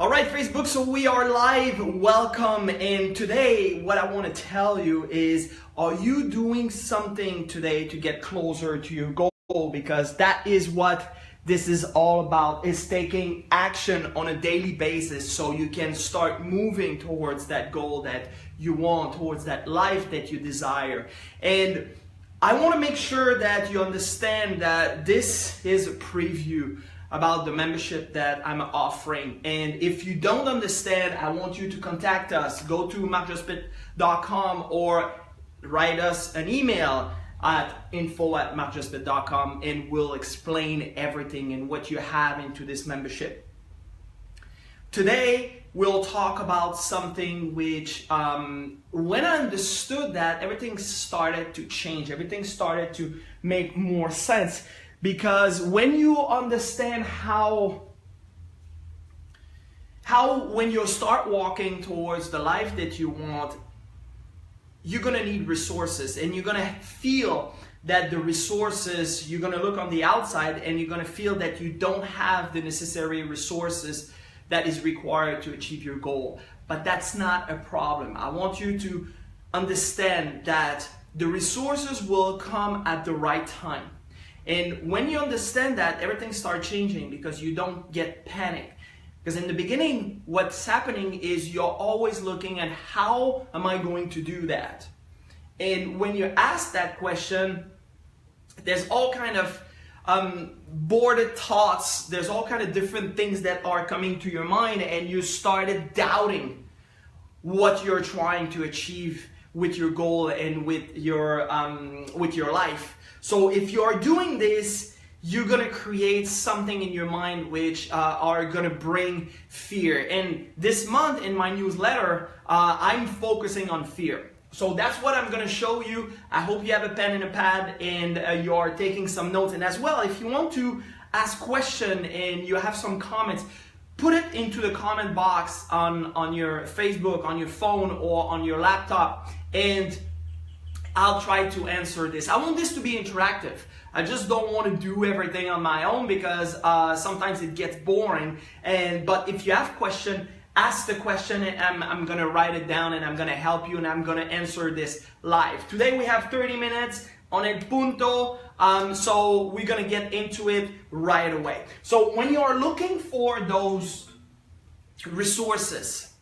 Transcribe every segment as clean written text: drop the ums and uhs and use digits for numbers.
All right, Facebook, so we are live. Welcome. And today, what I want to tell you is, are you doing something today to get closer to your goal? Because that is what this is all about, is taking action on a daily basis so you can start moving towards that goal that you want, towards that life that you desire. And I want to make sure that you understand that this is a preview about the membership that I'm offering. And if you don't understand, I want you to contact us. Go to marcjospitre.com or write us an email at info@marcjospitre.com and we'll explain everything and what you have into this membership. Today, we'll talk about something which, when I understood that, everything started to change. Everything started to make more sense. Because when you understand how when you start walking towards the life that you want, you're gonna need resources, and you're gonna feel that the resources, you're gonna look on the outside and you're gonna feel that you don't have the necessary resources that is required to achieve your goal. But that's not a problem. I want you to understand that the resources will come at the right time. And when you understand that, everything starts changing because you don't get panicked. Because in the beginning, what's happening is you're always looking at how am I going to do that? And when you ask that question, there's all kind of boarded thoughts, there's all kind of different things that are coming to your mind, and you started doubting what you're trying to achieve with your goal and with your life. So if you're doing this, you're gonna create something in your mind which are gonna bring fear. And this month in my newsletter, I'm focusing on fear. So that's what I'm gonna show you. I hope you have a pen and a pad and you're taking some notes. And as well, if you want to ask questions and you have some comments, put it into the comment box on your Facebook, on your phone, or on your laptop, and I'll try to answer this. I want this to be interactive. I just don't want to do everything on my own because sometimes it gets boring. But if you have question, ask the question, and I'm gonna write it down and I'm gonna help you and I'm gonna answer this live. Today we have 30 minutes on el punto, so we're gonna get into it right away. So when you are looking for those resources,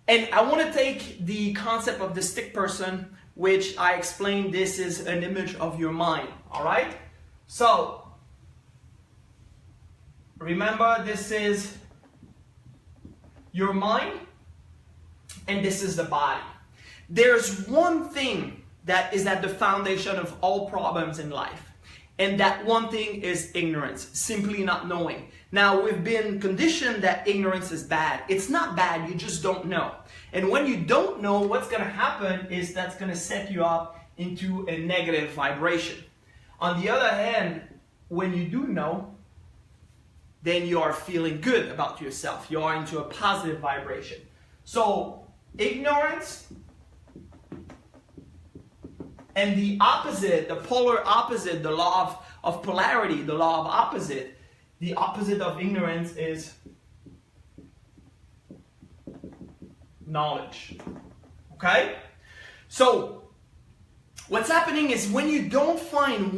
and I want to take the concept of the stick person, which I explained, this is an image of your mind, all right? So, remember, this is your mind, and this is the body. There's one thing that is at the foundation of all problems in life, and that one thing is ignorance, simply not knowing. Now, we've been conditioned that ignorance is bad. It's not bad, you just don't know. And when you don't know, what's gonna happen is that's gonna set you up into a negative vibration. On the other hand, when you do know, then you are feeling good about yourself. You are into a positive vibration. So, ignorance and the opposite, the polar opposite, the law of polarity, the law of opposite, the opposite of ignorance is knowledge. Okay? So, what's happening is when you don't find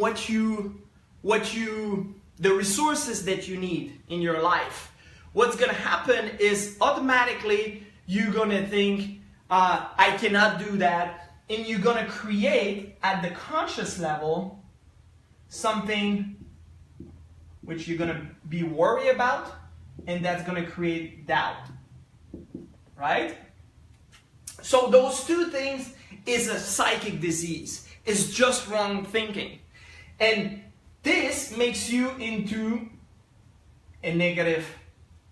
the resources that you need in your life, what's gonna happen is automatically you're gonna think, I cannot do that, and you're gonna create at the conscious level something which you're gonna be worried about, and that's gonna create doubt, right? So those two things is a psychic disease. It's just wrong thinking. And this makes you into a negative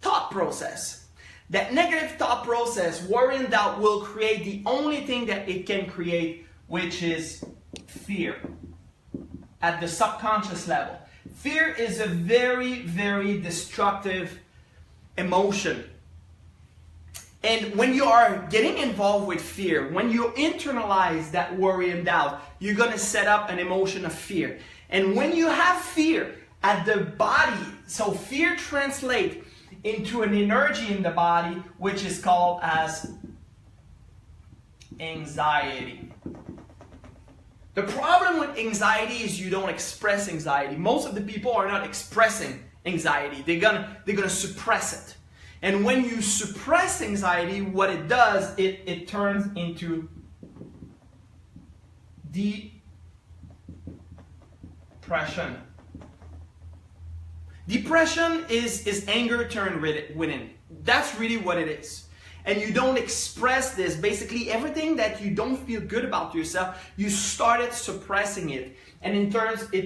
thought process. That negative thought process, worry and doubt, will create the only thing that it can create, which is fear at the subconscious level. Fear is a very, very destructive emotion. And when you are getting involved with fear, when you internalize that worry and doubt, you're going to set up an emotion of fear. And when you have fear at the body, so fear translates into an energy in the body, which is called as anxiety. The problem with anxiety is you don't express anxiety. Most of the people are not expressing anxiety. They're gonna suppress it. And when you suppress anxiety, what it does, it turns into depression. Depression is anger turned within. That's really what it is. And you don't express this. Basically, everything that you don't feel good about yourself, you started suppressing it. And it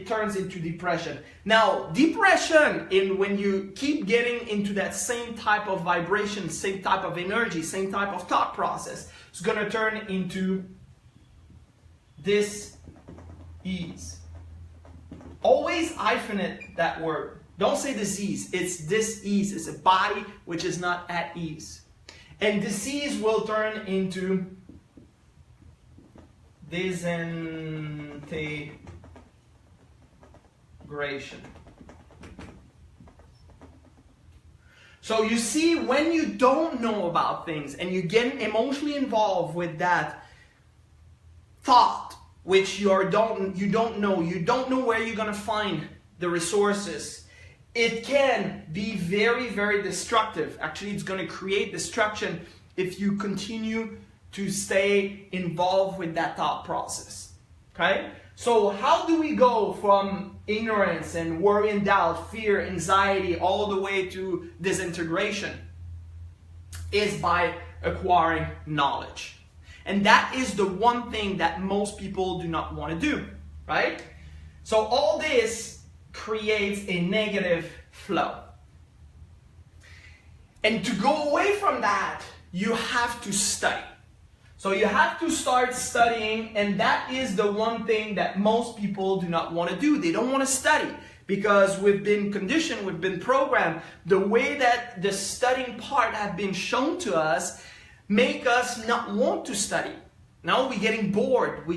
turns into depression. Now, depression, when you keep getting into that same type of vibration, same type of energy, same type of thought process, it's going to turn into dis-ease. Always hyphenate that word. Don't say disease. It's dis-ease. It's a body which is not at ease. And disease will turn into disintegration. So you see, when you don't know about things and you get emotionally involved with that thought, which you don't know where you're gonna find the resources, it can be very, very destructive. Actually, it's going to create destruction if you continue to stay involved with that thought process. Okay? So how do we go from ignorance and worry and doubt, fear, anxiety, all the way to disintegration? Is by acquiring knowledge. And that is the one thing that most people do not want to do. Right? So all this creates a negative flow. And to go away from that, you have to study. So you have to start studying, and that is the one thing that most people do not want to do. They don't want to study because we've been conditioned, we've been programmed. The way that the studying part have been shown to us make us not want to study. Now we're getting bored, we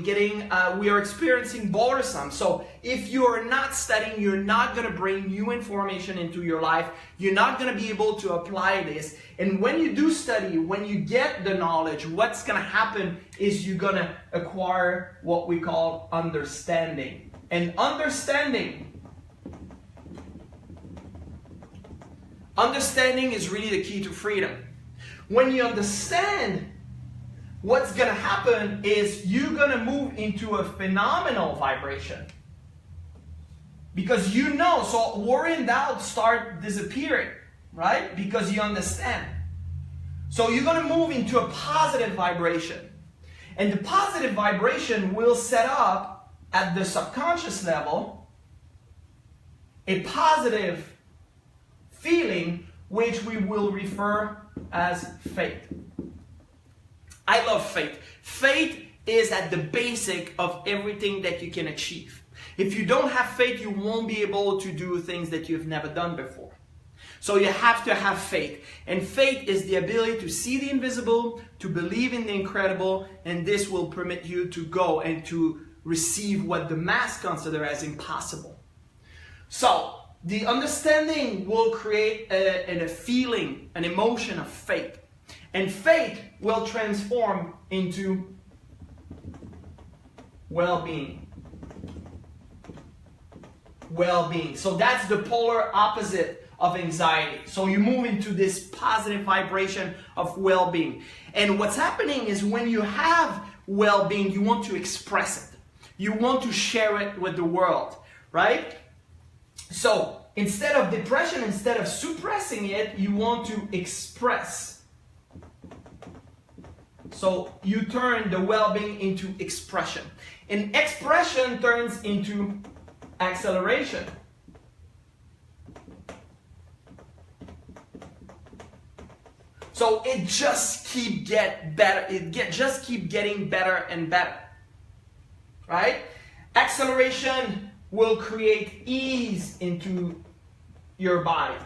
are experiencing boredom. So if you're not studying, you're not going to bring new information into your life. You're not going to be able to apply this. And when you do study, when you get the knowledge, what's going to happen is you're going to acquire what we call understanding. And understanding is really the key to freedom. When you understand, what's going to happen is you're going to move into a phenomenal vibration. Because you know, so worry and doubt start disappearing, right? Because you understand. So you're going to move into a positive vibration. And the positive vibration will set up at the subconscious level a positive feeling, which we will refer as faith. I love faith. Faith is at the basic of everything that you can achieve. If you don't have faith, you won't be able to do things that you've never done before. So you have to have faith. And faith is the ability to see the invisible, to believe in the incredible, and this will permit you to go and to receive what the mass consider as impossible. So the understanding will create a feeling, an emotion of faith. And faith will transform into well-being. Well-being. So that's the polar opposite of anxiety. So you move into this positive vibration of well-being. And what's happening is when you have well-being, you want to express it. You want to share it with the world, right? So instead of depression, instead of suppressing it, you want to express. So you turn the well-being into expression. And expression turns into acceleration. So it just keep getting better. Just keep getting better and better. Right? Acceleration will create ease into your body.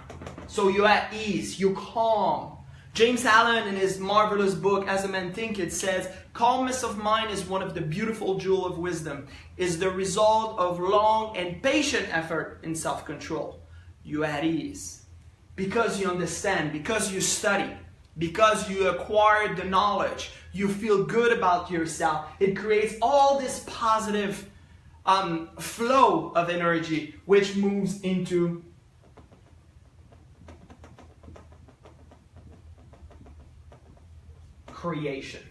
So you're at ease, you're calm. James Allen, in his marvelous book, As a Man Thinketh, says, calmness of mind is one of the beautiful jewels of wisdom, is the result of long and patient effort in self-control. You're at ease. because you understand, because you study, because you acquire the knowledge, you feel good about yourself. It creates all this positive flow of energy, which moves into creation.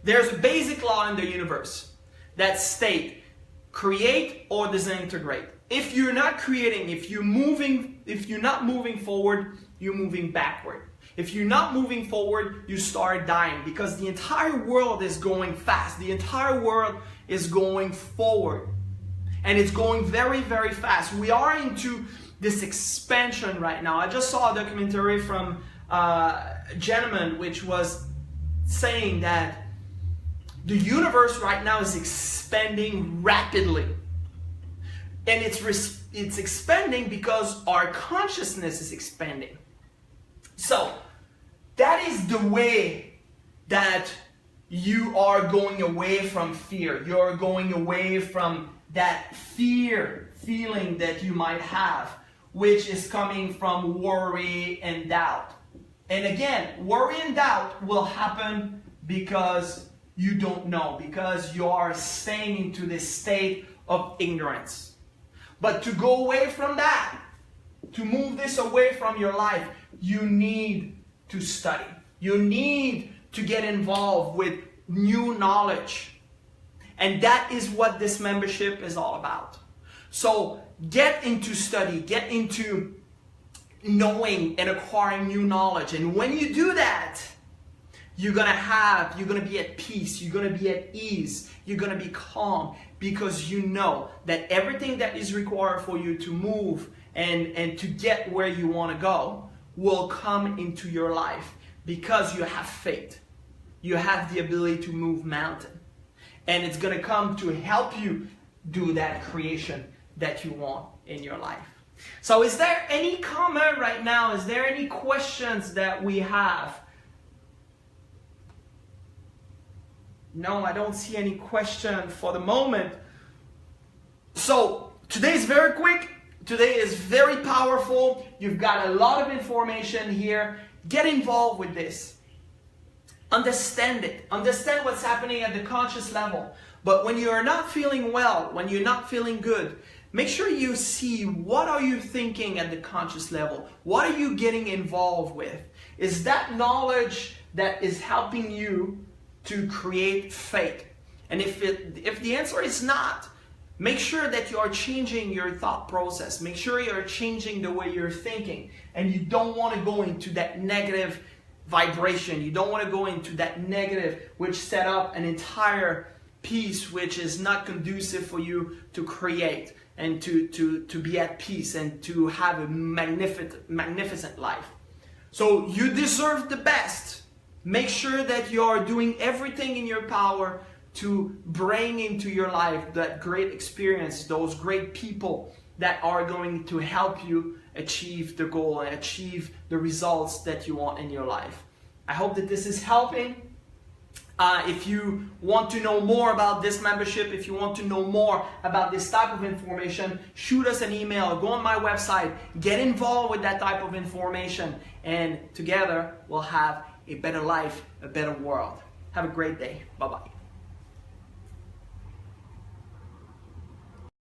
There's a basic law in the universe that states create or disintegrate. If you're not creating, if you're not moving forward, you're moving backward. If you're not moving forward, you start dying, because the entire world is going fast. The entire world is going forward. And it's going very, very fast. We are into this expansion right now. I just saw a documentary from a gentleman which was saying that the universe right now is expanding rapidly. And it's expanding because our consciousness is expanding. So that is the way that you are going away from fear. You're going away from that fear feeling that you might have, which is coming from worry and doubt. And again, worry and doubt will happen because you don't know, because you are staying into this state of ignorance. But to go away from that, to move this away from your life, you need to study. You need to get involved with new knowledge. And that is what this membership is all about. So get into study, get into knowing and acquiring new knowledge. And when you do that, you're gonna be at peace, you're gonna be at ease, you're gonna be calm, because you know that everything that is required for you to move and to get where you want to go will come into your life, because you have faith. You have the ability to move mountain. And it's going to come to help you do that creation that you want in your life. So is there any comment right now? Is there any questions that we have? No, I don't see any question for the moment. So today is very quick. Today is very powerful. You've got a lot of information here. Get involved with this. Understand it. Understand what's happening at the conscious level. But when you are not feeling well, when you're not feeling good, make sure you see what are you thinking at the conscious level. What are you getting involved with? Is that knowledge that is helping you to create faith? And if the answer is not, make sure that you are changing your thought process. Make sure you are changing the way you're thinking. And you don't want to go into that negative vibration. You don't want to go into that negative, which set up an entire piece which is not conducive for you to create and to be at peace and to have a magnificent life. So you deserve the best. Make sure that you are doing everything in your power to bring into your life that great experience, those great people that are going to help you achieve the goal and achieve the results that you want in your life. I hope that this is helping. If you want to know more about this membership, if you want to know more about this type of information, shoot us an email, go on my website, get involved with that type of information, and together we'll have a better life, a better world. Have a great day. Bye-bye.